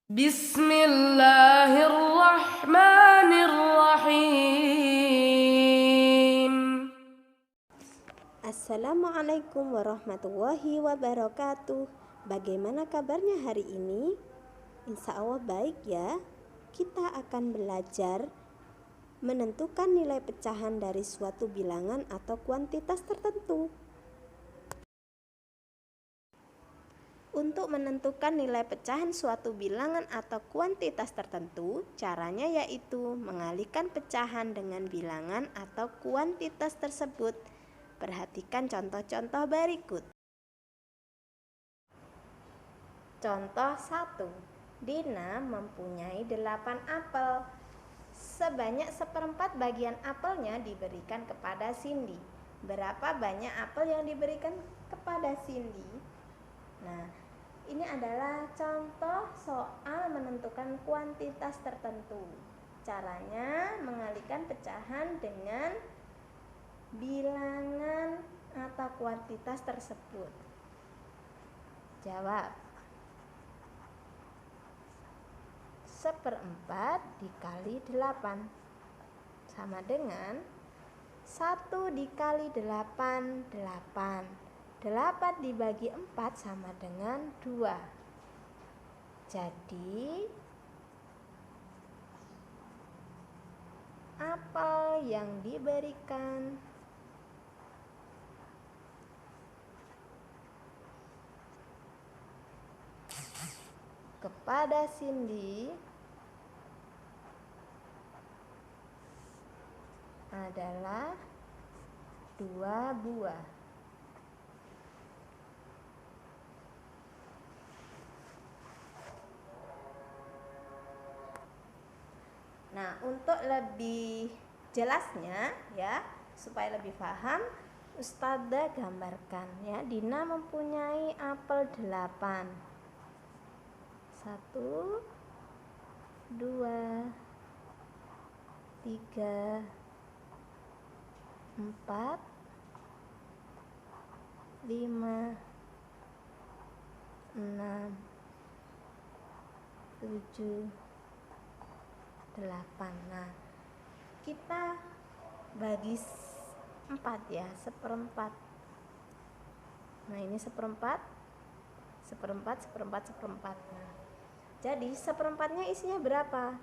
Bismillahirrahmanirrahim. Assalamualaikum warahmatullahi wabarakatuh. Bagaimana kabarnya hari ini? Insya Allah baik ya. Kita akan belajar menentukan nilai pecahan dari suatu bilangan atau kuantitas tertentu. Untuk menentukan nilai pecahan suatu bilangan atau kuantitas tertentu, caranya yaitu mengalihkan pecahan dengan bilangan atau kuantitas tersebut. Perhatikan contoh-contoh berikut. Contoh 1. Dina mempunyai 8 apel. Sebanyak 1/4 bagian apelnya diberikan kepada Cindy. Berapa banyak apel yang diberikan kepada Cindy? Nah, ini adalah contoh soal menentukan kuantitas tertentu. Caranya mengalihkan pecahan dengan bilangan atau kuantitas tersebut. Jawab. 1/4 dikali 8 sama dengan 1 dikali 8, 8. 8 dibagi 4 sama dengan 2. Jadi apel yang diberikan kepada Cindy adalah 2 buah. Nah, untuk lebih jelasnya ya, supaya lebih paham, Ustadzah gambarkan ya. Dina mempunyai apel 8. 1 2 3 4 5 6 7 8. Nah, kita bagi 4 ya, 1/4. Nah, ini 1/4, 1/4, 1/4, 1/4. Nah, jadi 1/4-nya isinya berapa?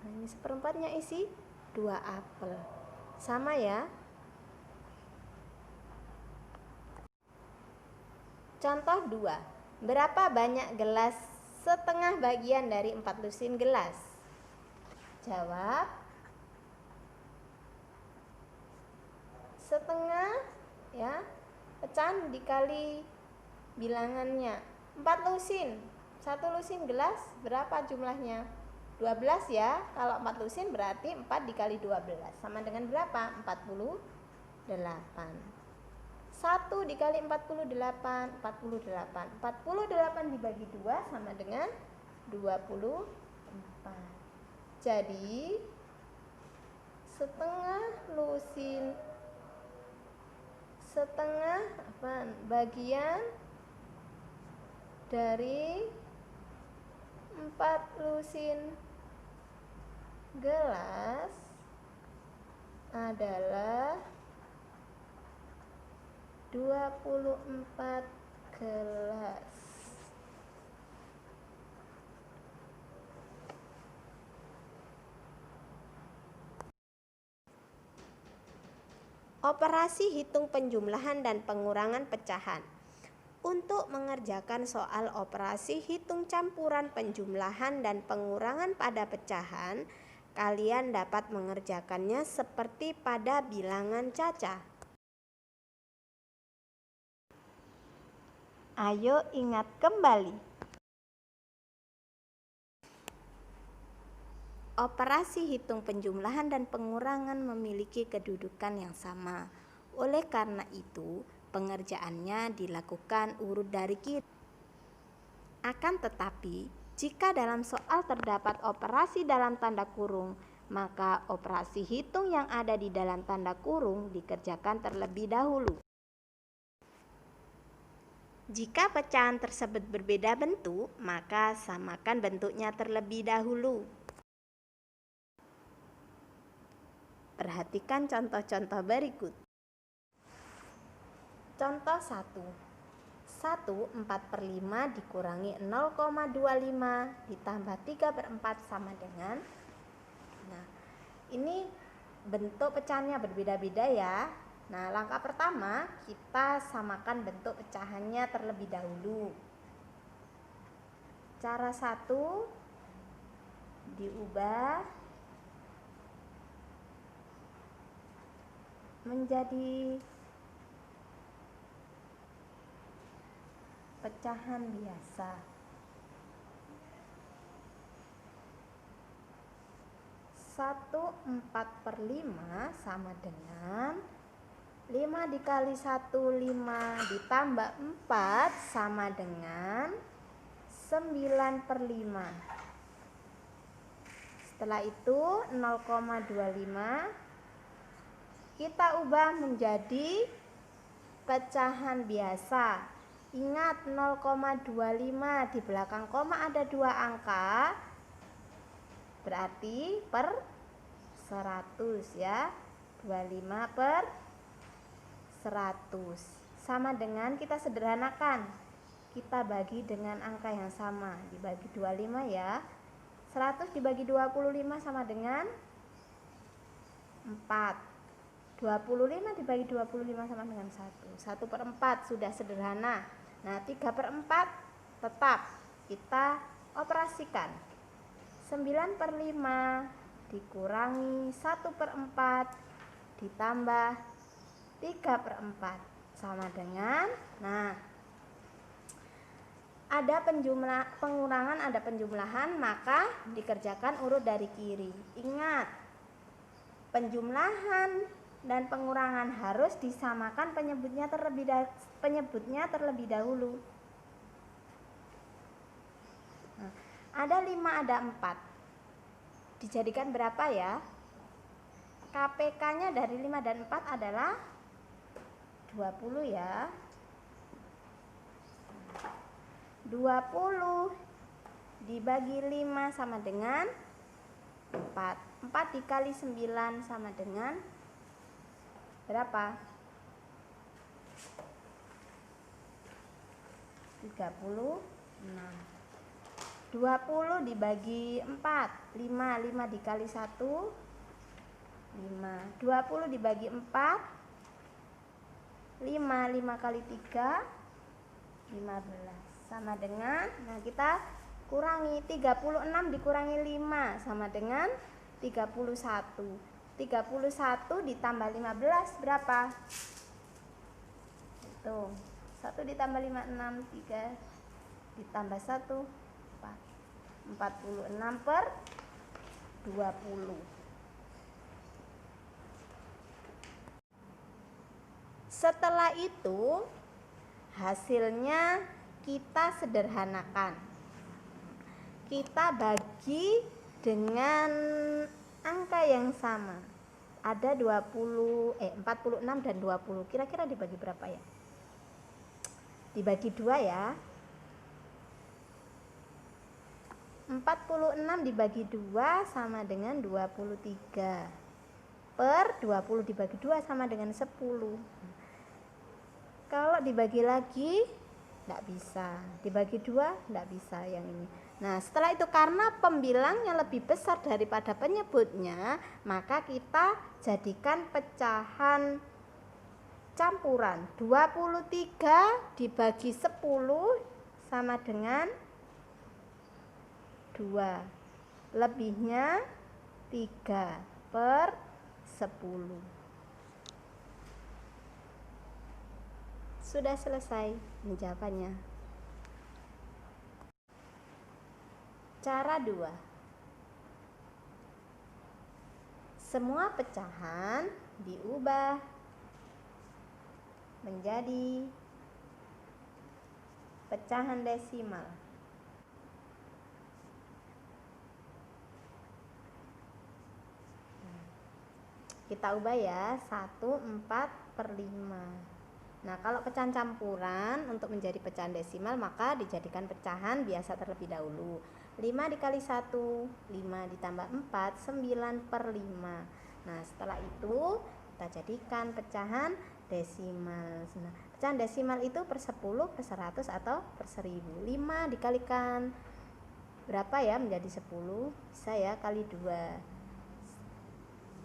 Nah, ini 1/4-nya isi 2 apel. Sama ya. Contoh 2. Berapa banyak gelas setengah bagian dari 4 lusin gelas? Jawab. Setengah ya, pecahan dikali bilangannya 4 lusin. 1 lusin gelas berapa jumlahnya? 12 ya. Kalau 4 lusin berarti 4 dikali 12 sama dengan berapa? 48. 1 dikali 48, 48. 48 dibagi 2 sama dengan 24. Jadi setengah bagian dari 4 lusin gelas adalah 24 gelas. Operasi hitung penjumlahan dan pengurangan pecahan. Untuk mengerjakan soal operasi hitung campuran penjumlahan dan pengurangan pada pecahan, kalian dapat mengerjakannya seperti pada bilangan cacah. Ayo ingat kembali. Operasi hitung penjumlahan dan pengurangan memiliki kedudukan yang sama. Oleh karena itu, pengerjaannya dilakukan urut dari kiri. Akan tetapi, jika dalam soal terdapat operasi dalam tanda kurung, maka operasi hitung yang ada di dalam tanda kurung dikerjakan terlebih dahulu. Jika pecahan tersebut berbeda bentuk, maka samakan bentuknya terlebih dahulu. Perhatikan contoh-contoh berikut. Contoh 1. 1/4/5 dikurangi 0,25 ditambah 3/4 sama dengan. Nah, ini bentuk pecahannya berbeda-beda ya. Nah, langkah pertama kita samakan bentuk pecahannya terlebih dahulu. Cara 1 diubah menjadi pecahan biasa. 1/4/5 sama dengan 5 dikali 1, 5 ditambah 4 sama dengan 9/5. Setelah itu 0,25 kita ubah menjadi pecahan biasa. Ingat 0,25 di belakang koma ada 2 angka, berarti per 100 ya. 25/100 sama dengan, kita sederhanakan, kita bagi dengan angka yang sama, dibagi 25 ya. 100 dibagi 25 sama dengan 4. 25 dibagi 25 sama dengan 1. 1/4 sudah sederhana. Nah, 3/4 tetap kita operasikan. 9/5 dikurangi 1/4 ditambah 3/4 sama dengan, nah, ada pengurangan, ada penjumlahan, maka dikerjakan urut dari kiri. Ingat, penjumlahan dan pengurangan harus disamakan penyebutnya terlebih dahulu. Nah, ada 5, ada 4. Dijadikan berapa ya? KPK-nya dari 5 dan 4 adalah 20 ya. 20 dibagi 5 sama dengan 4. 4 dikali 9 sama dengan berapa? 36. 20 dibagi 4, 5. 5 dikali 1, 5. 20 dibagi 4, 5. 5 kali 3, 15 sama dengan, nah, kita kurangi. 36 dikurangi 5 sama dengan 31. 31 ditambah 15 berapa? Itu 1 ditambah 5, 6, 3 ditambah 1, 4. 46/20. Setelah itu hasilnya kita sederhanakan. Kita bagi dengan angka yang sama. Ada 46 dan 20. Kira-kira dibagi berapa ya? Dibagi 2 ya. 46 dibagi 2 sama dengan 23. Per 20 dibagi 2 sama dengan 10. Kalau dibagi lagi tidak bisa, dibagi 2 tidak bisa yang ini. Nah, setelah itu karena pembilangnya lebih besar daripada penyebutnya, maka kita jadikan pecahan campuran. 23 dibagi 10 sama dengan 2. Lebihnya 3/10. Sudah selesai jawabannya. Cara 2. Semua pecahan diubah menjadi pecahan desimal. Kita ubah ya, 1/4/5. Nah, kalau pecahan campuran untuk menjadi pecahan desimal maka dijadikan pecahan biasa terlebih dahulu. 5 dikali 1, 5 ditambah 4, 9/5. Nah, setelah itu kita jadikan pecahan desimal. Nah, pecahan desimal itu per 10, per 100 atau per 1000. 5 dikalikan berapa ya menjadi 10? Bisa ya kali 2.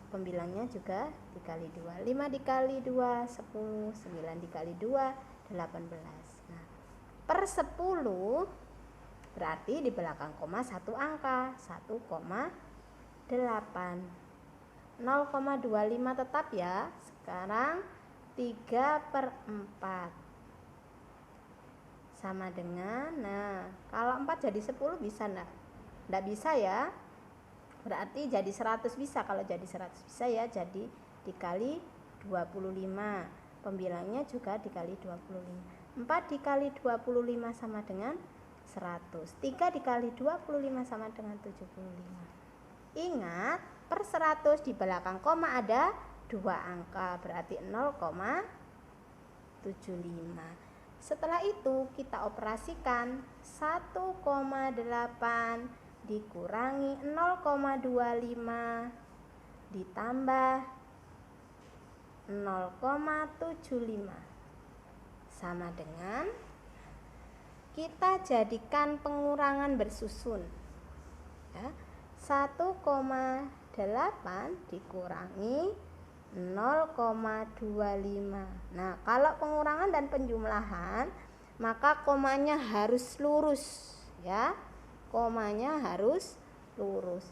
Pembilangnya juga dikali 2. 5 dikali 2 10, 9 dikali 2 18. Nah, per 10 berarti di belakang koma satu angka 1,8. 0,25 tetap ya. Sekarang 3/4 sama dengan, nah kalau 4 jadi 10 bisa enggak? Enggak bisa ya. Berarti jadi 100 bisa. Kalau jadi 100 bisa ya, jadi dikali 25. Pembilangnya juga dikali 25. 4 dikali 25 sama dengan 100. 3 dikali 25 sama dengan 75. Ingat, per 100 di belakang koma ada 2 angka, berarti 0,75. Setelah itu kita operasikan 1,8 dikurangi 0,25 ditambah 0,75 sama dengan, kita jadikan pengurangan bersusun ya. 1,8 dikurangi 0,25. Nah, kalau pengurangan dan penjumlahan maka komanya harus lurus ya. Komanya harus lurus.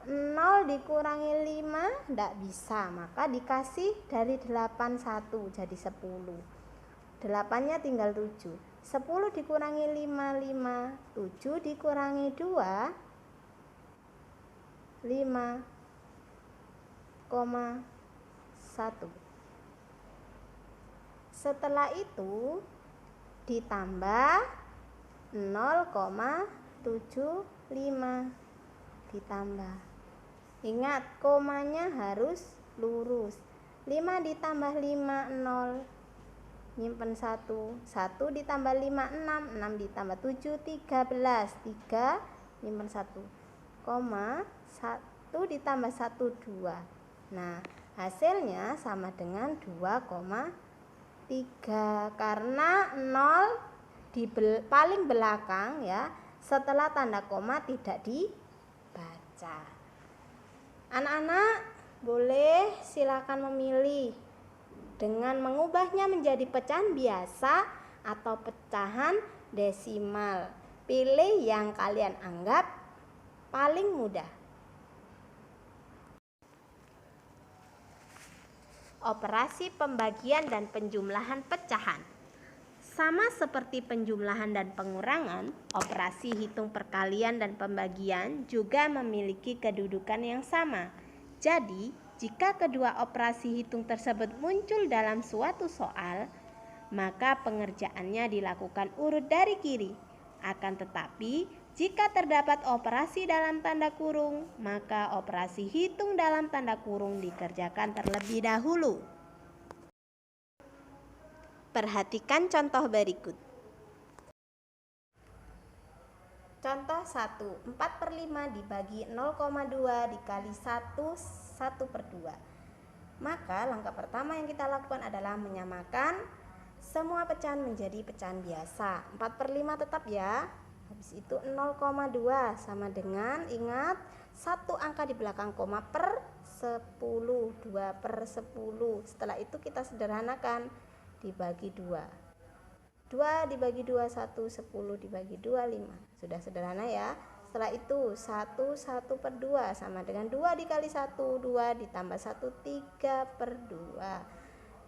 0 dikurangi 5 tidak bisa, maka dikasih dari 8 1 jadi 10. 8-nya tinggal 7. 10 dikurangi 5 5. 7 dikurangi 2 5,1. Setelah itu ditambah 0,75 ditambah. Ingat, komanya harus lurus. 5 ditambah 5 0. Nyimpen 1. 1 ditambah 5 6. 6 ditambah 7 13. 3 nyimpen 1. 1 ditambah 1 2. Nah, hasilnya sama dengan 2,3 karena 0 di paling belakang ya, setelah tanda koma tidak dibaca. Anak-anak boleh silakan memilih dengan mengubahnya menjadi pecahan biasa atau pecahan desimal. Pilih yang kalian anggap paling mudah. Operasi pembagian dan penjumlahan pecahan. Sama seperti penjumlahan dan pengurangan, operasi hitung perkalian dan pembagian juga memiliki kedudukan yang sama. Jadi, jika kedua operasi hitung tersebut muncul dalam suatu soal, maka pengerjaannya dilakukan urut dari kiri. Akan tetapi, jika terdapat operasi dalam tanda kurung, maka operasi hitung dalam tanda kurung dikerjakan terlebih dahulu. Perhatikan contoh berikut. Contoh 1. 4/5 dibagi 0,2 dikali 1, 1/2. Maka langkah pertama yang kita lakukan adalah menyamakan semua pecahan menjadi pecahan biasa. 4/5 tetap ya. Habis itu 0,2 sama dengan, ingat, satu angka di belakang koma per 10, 2/10. Setelah itu kita sederhanakan, dibagi 2. 2 dibagi 2 1, 10 dibagi 2 5. Sudah sederhana ya. Setelah itu 1/2 sama dengan 2 dikali 1 2 ditambah 1 3/2.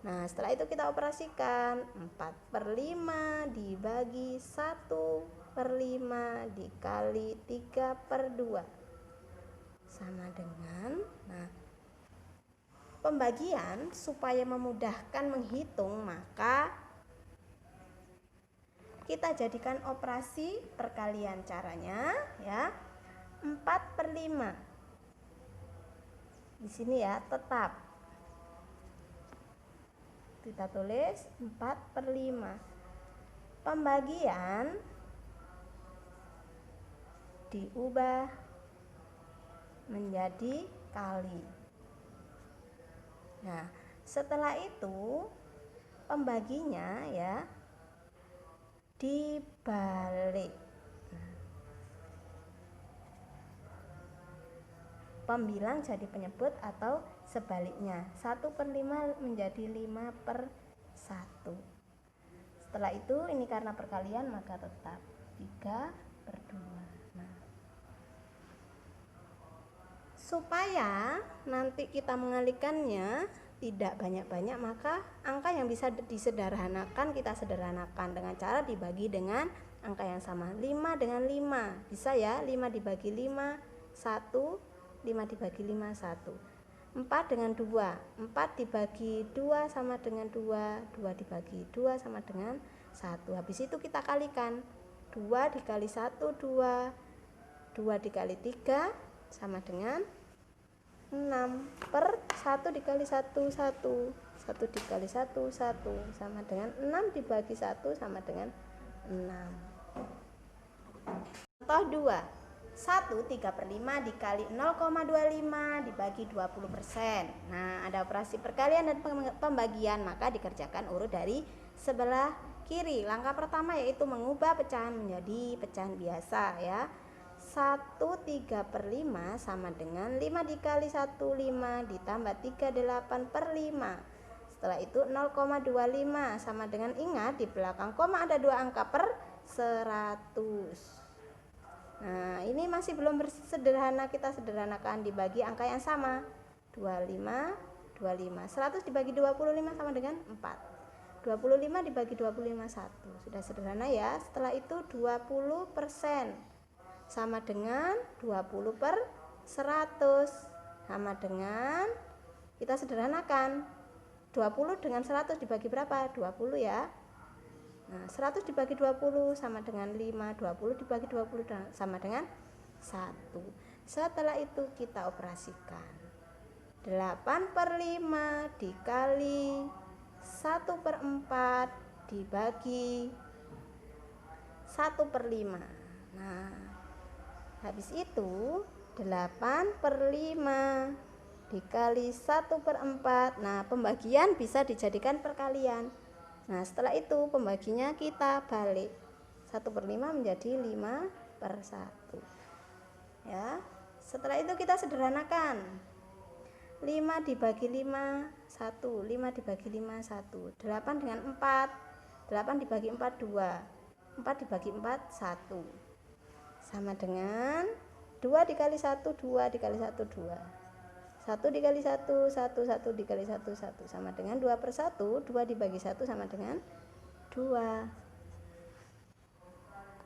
Nah, setelah itu kita operasikan 4/5 dibagi 1/5 dikali 3/2 sama dengan, nah, pembagian supaya memudahkan menghitung maka kita jadikan operasi perkalian. Caranya ya, 4/5 di sini ya tetap Kita tulis 4/5. Pembagian diubah menjadi kali. Nah, setelah itu pembaginya ya dibalik. Pembilang jadi penyebut atau sebaliknya. 1/5 menjadi 5/1. Setelah itu ini karena perkalian maka tetap 3/2. Nah, supaya nanti kita mengalikannya tidak banyak-banyak, maka angka yang bisa disederhanakan kita sederhanakan dengan cara dibagi dengan angka yang sama. 5 dengan 5 bisa ya, 5 dibagi 5 1, 5 dibagi 5 1. 4 dengan 2, 4 dibagi 2 sama dengan 2, 2 dibagi 2 sama dengan 1. Habis itu kita kalikan, 2 dikali 1 2, 2 dikali 3 sama dengan 6, per 1 dikali 1 1, 1 dikali 1 1 sama dengan 6 dibagi 1 sama dengan 6. Contoh 2, 1 3/5 dikali 0,25 dibagi 20%. Nah, ada operasi perkalian dan pembagian, maka dikerjakan urut dari sebelah kiri. Langkah pertama yaitu mengubah pecahan menjadi pecahan biasa ya. 1 3/5 sama dengan 5 dikali 1 5 ditambah 38/5. Setelah itu 0,25 sama dengan, ingat di belakang koma ada 2 angka, per 100. Nah, ini masih belum sederhana, kita sederhanakan dibagi angka yang sama. 25 25. 100 dibagi 25 sama dengan 4. 25 dibagi 25 1. Sudah sederhana ya. Setelah itu 20% sama dengan 20/100 sama dengan, kita sederhanakan, 20 dengan 100 dibagi berapa? 20 ya. Nah, 100 dibagi 20 sama dengan 5, 20 dibagi 20 sama dengan 1. Setelah itu kita operasikan. 8/5 dikali 1/4 dibagi 1/5. Nah, habis itu 8/5 dikali 1/4. Nah, pembagian bisa dijadikan perkalian. Nah, setelah itu pembaginya kita balik. 1/5 menjadi 5/1. Ya. Setelah itu kita sederhanakan. 5 dibagi 5 1, 5 dibagi 5 1. 8 dengan 4. 8 dibagi 4 2. 4 dibagi 4 1. Sama dengan 2 dikali 1 2 dikali 1 2. 1 dikali 1 1, 1 dikali 1 1 sama dengan 2/1. 2 dibagi 1 sama dengan 2.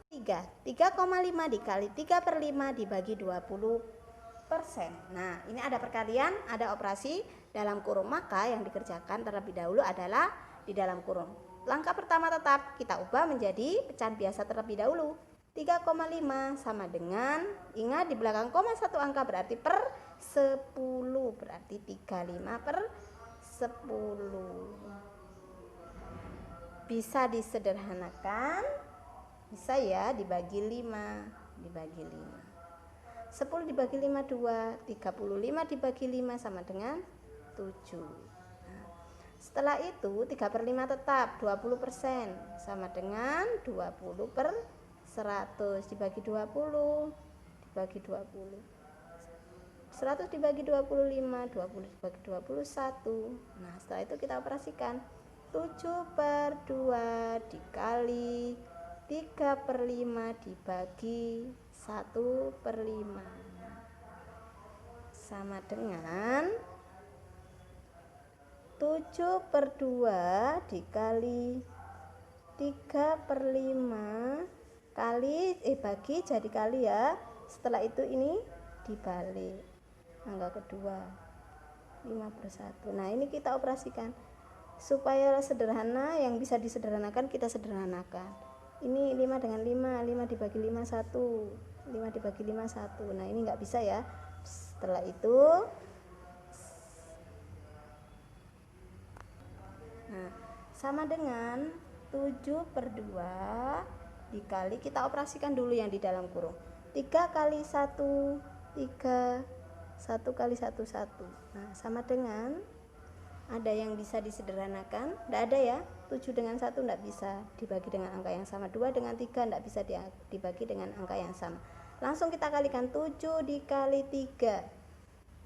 3,5 dikali 3/5 dibagi 20%. Nah, ini ada perkalian, ada operasi dalam kurung, maka yang dikerjakan terlebih dahulu adalah di dalam kurung. Langkah pertama tetap kita ubah menjadi pecahan biasa terlebih dahulu. 3,5 sama dengan, ingat di belakang koma 1 angka berarti per 10, berarti 35/10. Bisa disederhanakan, bisa ya, dibagi 5 dibagi 5. 10 dibagi 5 2, 35 dibagi 5 sama dengan 7. Nah, setelah itu 3/5 tetap 20% sama dengan 20/100 dibagi 20 dibagi 20. 100 dibagi 25, 20 dibagi 21. Nah, setelah itu kita operasikan. 7/2 dikali 3/5 dibagi 1/5 sama dengan 7/2 dikali 3/5 kali bagi jadi kali ya. Setelah itu ini dibalik angka kedua 5/1. Nah, ini kita operasikan supaya sederhana, yang bisa disederhanakan kita sederhanakan. Ini 5 dengan 5, 5 dibagi 5 1, 5 dibagi 5 1. Nah, ini nggak bisa ya. Setelah itu, nah, sama dengan 7/2 dikali, kita operasikan dulu yang di dalam kurung, 3 kali 1, 3, 1 kali 1, 1. Nah, sama dengan, ada yang bisa disederhanakan? Tidak ada ya, 7 dengan 1 tidak bisa dibagi dengan angka yang sama, 2 dengan 3 tidak bisa dibagi dengan angka yang sama. Langsung kita kalikan, 7 dikali 3,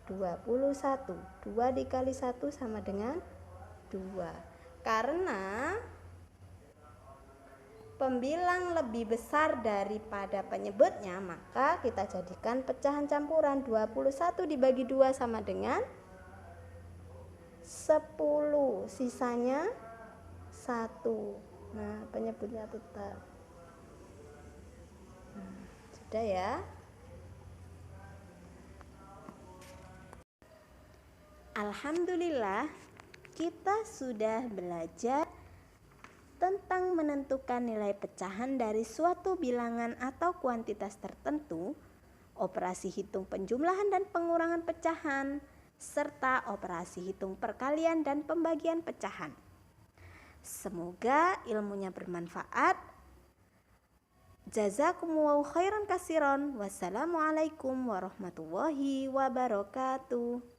21. 2 dikali 1 sama dengan 2. Karena pembilang lebih besar daripada penyebutnya, maka kita jadikan pecahan campuran. 21 dibagi 2 sama dengan 10, sisanya 1. Nah, penyebutnya tetap. Sudah ya. Alhamdulillah, kita sudah belajar tentang menentukan nilai pecahan dari suatu bilangan atau kuantitas tertentu, operasi hitung penjumlahan dan pengurangan pecahan, serta operasi hitung perkalian dan pembagian pecahan. Semoga ilmunya bermanfaat. Jazakumullahu khairan katsiran. Wassalamualaikum warahmatullahi wabarakatuh.